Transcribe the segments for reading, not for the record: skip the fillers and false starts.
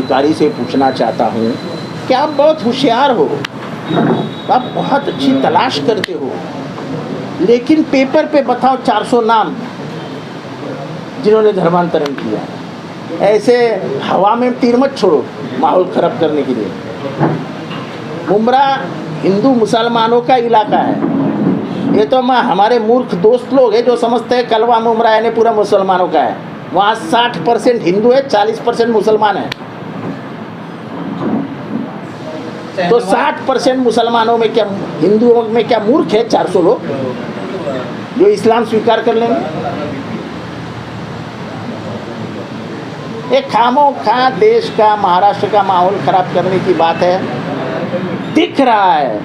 अधिकारी से पूछना चाहता हूँ कि आप बहुत होशियार हो, आप बहुत अच्छी तलाश करते हो, लेकिन पेपर पे बताओ 400 नाम जिन्होंने धर्मांतरण किया। ऐसे हवा में तीर मत छोड़ो माहौल खराब करने के लिए। मुमरा हिंदू मुसलमानों का इलाका है। ये तो हमारे मूर्ख दोस्त लोग हैं जो समझते हैं कलवा मुमरा यानी पूरा मुसलमानों का है। वहाँ 60% हिंदू है, 40% मुसलमान है। तो 60% मुसलमानों में क्या, हिंदुओं में क्या मूर्ख है 400 लोग जो इस्लाम स्वीकार कर लेंगे? एक खामोखा देश का, महाराष्ट्र का माहौल खराब करने की बात है। दिख रहा है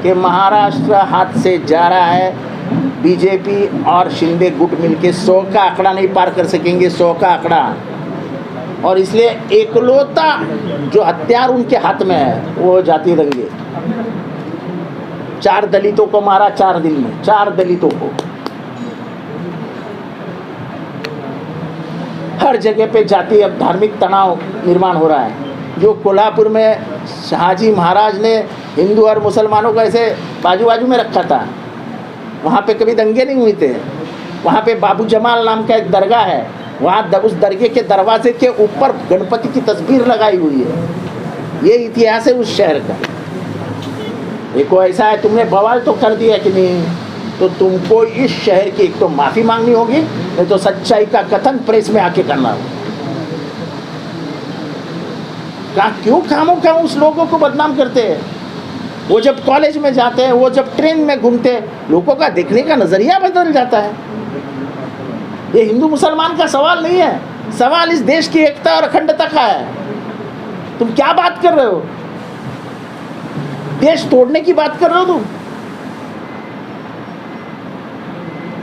कि महाराष्ट्र हाथ से जा रहा है। बीजेपी और शिंदे गुट मिलके 100 का आंकड़ा नहीं पार कर सकेंगे, 100 का आंकड़ा। और इसलिए एकलौता जो हथियार उनके हाथ में है वो जाति दंगे। 4 दलितों को मारा 4 दिन में, 4 दलितों को। हर जगह पे जाति अब धार्मिक तनाव निर्माण हो रहा है। जो कोल्हापुर में शाहजी महाराज ने हिंदू और मुसलमानों को ऐसे बाजू बाजू में रखा था, वहाँ पे कभी दंगे नहीं हुए थे। वहाँ पे बाबू जमाल नाम का एक दरगाह है, वहाँ उस दरगाह के दरवाजे के ऊपर गणपति की तस्वीर लगाई हुई है। ये इतिहास है उस शहर का। देखो ऐसा है, तुमने बवाल तो कर दिया कि नहीं, तो तुमको इस शहर की एक तो माफ़ी मांगनी होगी, नहीं तो सच्चाई का कथन प्रेस में आके करना होगा। क्यों खामोखा उस लोगों को बदनाम करते हैं? वो जब कॉलेज में जाते हैं, वो जब ट्रेन में घूमते हैं, लोगों का देखने का नज़रिया बदल जाता है। ये हिंदू मुसलमान का सवाल नहीं है, सवाल इस देश की एकता और अखंडता का है। तुम क्या बात कर रहे हो? देश तोड़ने की बात कर रहे हो तुम?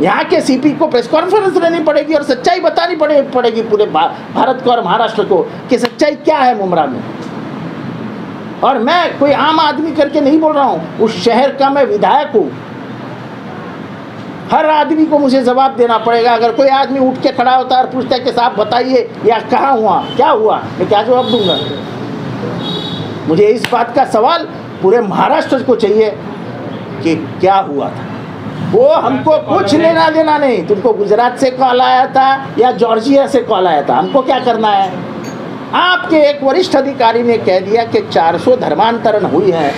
यहाँ के सीपी को प्रेस कॉन्फ्रेंस लेनी पड़ेगी और सच्चाई बतानी पड़ेगी पूरे भारत को और महाराष्ट्र को कि सच्चाई क्या है मुमरा में। और मैं कोई आम आदमी करके नहीं बोल रहा हूँ, उस शहर का मैं विधायक हूँ। हर आदमी को मुझे जवाब देना पड़ेगा। अगर कोई आदमी उठ के खड़ा होता है और पूछता है कि साहब बताइए या कहाँ हुआ, क्या हुआ, मैं क्या जवाब दूंगा? मुझे इस बात का सवाल पूरे महाराष्ट्र को चाहिए कि क्या हुआ था। वो हमको कुछ लेना देना नहीं। तुमको गुजरात से कॉल आया था या जॉर्जिया से कॉल आया था, हमको क्या करना है? आपके एक वरिष्ठ अधिकारी ने कह दिया कि 400 धर्मांतरण हुई है।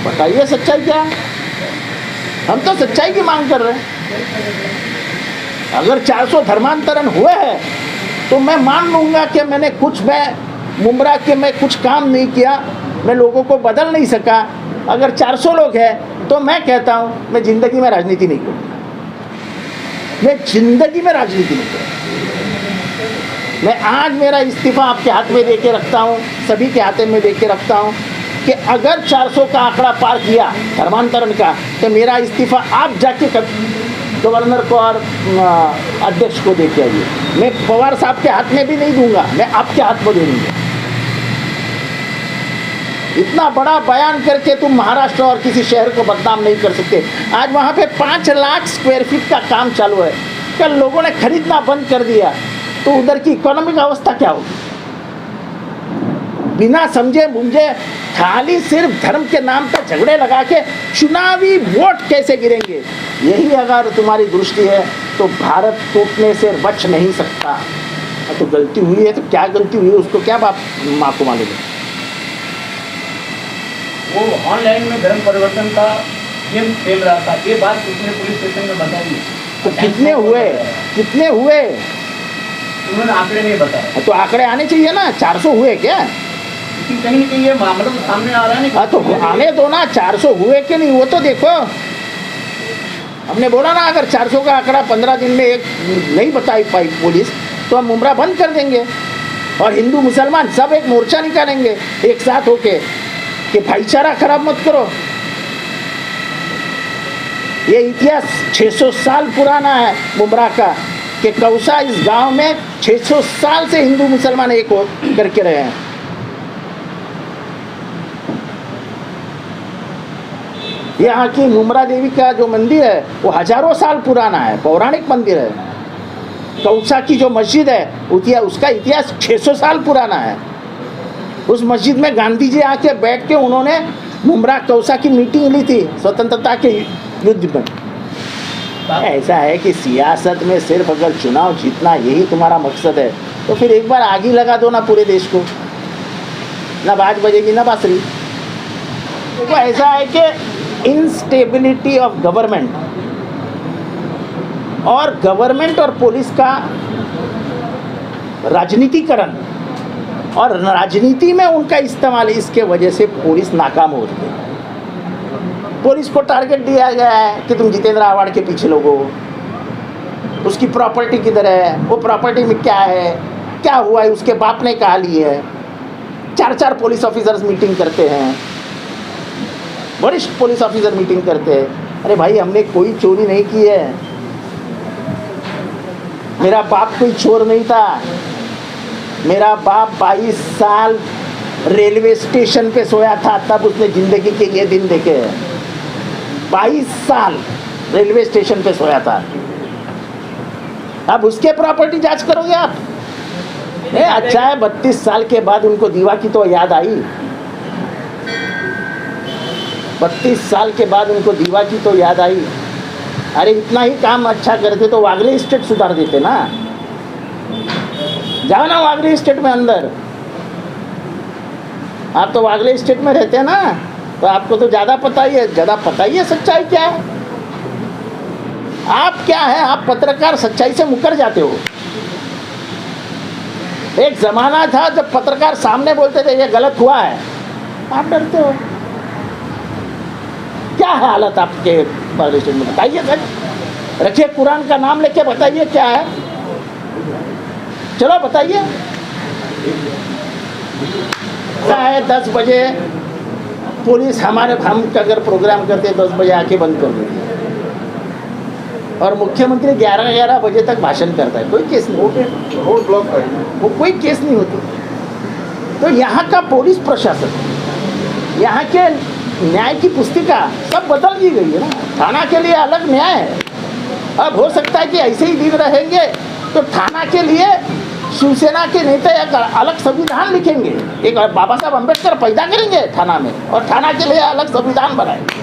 बताइए सच्चाई क्या है? हम तो सच्चाई की मांग कर रहे हैं। अगर 400 धर्मांतरण हुए हैं तो मैं मान लूँगा कि मैं मुमरा के मैं कुछ काम नहीं किया, मैं लोगों को बदल नहीं सका। अगर 400 लोग हैं तो मैं कहता हूँ मैं ज़िंदगी में राजनीति नहीं करूँगा। मैं ज़िंदगी में राजनीति नहीं करूँगा। मैं आज मेरा इस्तीफ़ा आपके हाथ में दे के रखता हूँ, सभी के हाथ में दे के रखता हूँ कि अगर 400 का आंकड़ा पार किया धर्मांतरण का, तो मेरा इस्तीफ़ा आप जाके गवर्नर को और अध्यक्ष को दे के आइए। मैं पवार साहब के हाथ में भी नहीं दूंगा, मैं आपके हाथ में दे दूँगा। इतना बड़ा बयान करके तुम महाराष्ट्र और किसी शहर को बदनाम नहीं कर सकते। आज वहाँ पे 5 लाख स्क्वायर फीट का काम चालू है। कल लोगों ने खरीदना बंद कर दिया तो उधर की इकोनॉमिक अवस्था क्या होगी? बिना समझे मुझे खाली सिर्फ धर्म के नाम पर झगड़े लगा के चुनावी वोट कैसे गिरेंगे, यही अगर तुम्हारी दृष्टि है तो भारत टूटने से बच नहीं सकता। तो गलती हुई है तो क्या गलती हुई है उसको क्या माँ को मालूम है। वो ऑनलाइन में धर्म परिवर्तन का नियम फेल रहा था, ये बात उसने पुलिस स्टेशन में बताई। तो कितने हुए उन्होंने आंकड़े नहीं बताए। तो आंकड़े आने चाहिए ना। 400 हुए क्या? कहीं ना कहीं ये मामला तो सामने आ रहा है। हाँ तो आने दो ना, 400 हुए कि नहीं वो तो देखो। हमने बोला ना अगर 400 का आंकड़ा 15 दिन में एक नहीं बताई पाई पुलिस तो हम मुमरा बंद कर देंगे और हिंदू मुसलमान सब एक मोर्चा निकालेंगे एक साथ होके कि भाईचारा खराब मत करो। ये इतिहास 600 साल पुराना है मुमरा का कि कौसा इस गांव में 600 साल से हिंदू मुसलमान एक हो करके रहे हैं। यहाँ की मुमरा देवी का जो मंदिर है वो हजारों साल पुराना है, पौराणिक मंदिर है। कौसा की जो मस्जिद है उसका इतिहास 600 साल पुराना है। उस मस्जिद में गांधी जी आके बैठ के उन्होंने मुमरा कौसा की मीटिंग ली थी स्वतंत्रता के युद्ध में। ऐसा है कि सियासत में सिर्फ अगर चुनाव जीतना यही तुम्हारा मकसद है तो फिर एक बार आग ही लगा दो ना पूरे देश को, ना बाज बजेगी ना बांसुरी। देखो ऐसा है कि इनस्टेबिलिटी ऑफ गवर्नमेंट और गवर्नमेंट और पुलिस का राजनीतिकरण और राजनीति में उनका इस्तेमाल, इसके वजह से पुलिस नाकाम हो रही है। पुलिस को टारगेट दिया गया है कि तुम जितेंद्र आव्हाड के पीछे लोगो, उसकी प्रॉपर्टी किधर है, वो प्रॉपर्टी में क्या है, क्या हुआ है, उसके बाप ने कहा ली है। 4-4 पुलिस ऑफिसर्स मीटिंग करते हैं, वरिष्ठ पुलिस ऑफिसर मीटिंग करते हैं। अरे भाई हमने कोई चोरी नहीं की है, मेरा बाप कोई चोर नहीं था, मेरा बाप 22 साल रेलवे स्टेशन पे सोया था, तब उसने जिंदगी के ये दिन देखे हैं। 22 साल रेलवे स्टेशन पे सोया था। अब उसके प्रॉपर्टी जांच करोगे आप? अच्छा है 32 साल के बाद उनको दीवा की तो याद आई। 32 साल के बाद उनको दीवा की तो याद आई। अरे इतना ही काम अच्छा करते तो वागले स्टेट सुधार देते ना। जाओ ना वागले स्टेट में अंदर, आप तो वागले स्टेट में रहते हैं ना, तो आपको तो ज़्यादा पता ही है सच्चाई क्या है। आप क्या है, आप पत्रकार सच्चाई से मुकर जाते हो। एक ज़माना था जब पत्रकार सामने बोलते थे ये गलत हुआ है, आप डरते हो। क्या है हालत आपके वागले स्टेट में, बताइए सर। रखिए कुरान का नाम लेके बताइए क्या है, चलो बताइए। है 10 बजे पुलिस हम अगर प्रोग्राम करते 10 बजे आके बंद कर देती है और मुख्यमंत्री 11 बजे तक भाषण करता है, कोई केस नहीं होती, रोड ब्लॉक वो कोई केस नहीं होती। तो यहाँ का पुलिस प्रशासन, यहाँ के न्याय की पुस्तिका सब बदल दी गई है ना। थाना के लिए अलग न्याय है। अब हो सकता है कि ऐसे ही दिन रहेंगे तो थाना के लिए शिवसेना के नेता एक अलग संविधान लिखेंगे, एक बाबा साहब अम्बेडकर पैदा करेंगे थाना में और थाना के लिए अलग संविधान बनाएंगे।